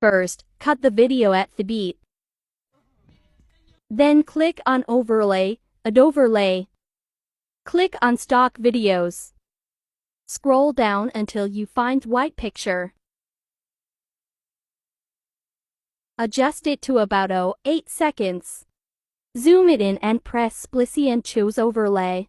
First, cut the video at the beat. Then click on Overlay, Add Overlay. Click on Stock Videos. Scroll down until you find White Picture. Adjust it to about 8 seconds. Zoom it in and press Splicey and choose Overlay.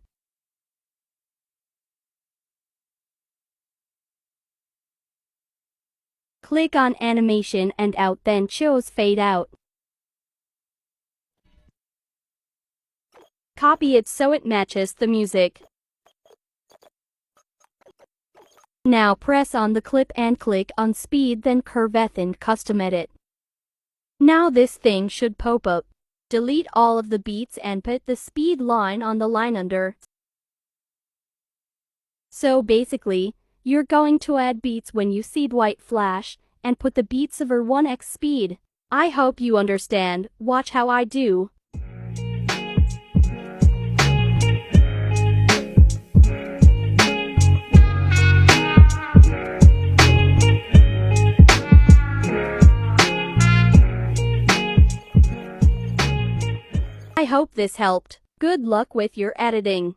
Click on Animation and Out, then choose Fade Out. Copy it so it matches the music. Now press on the clip and click on Speed, then Curve and Custom Edit. Now this thing should pop up. Delete all of the beats and put the speed line on the line under. So basically, you're going to add beats when you see the white flash, and put the beats over 1x speed. I hope you understand. Watch how I do. I hope this helped. Good luck with your editing.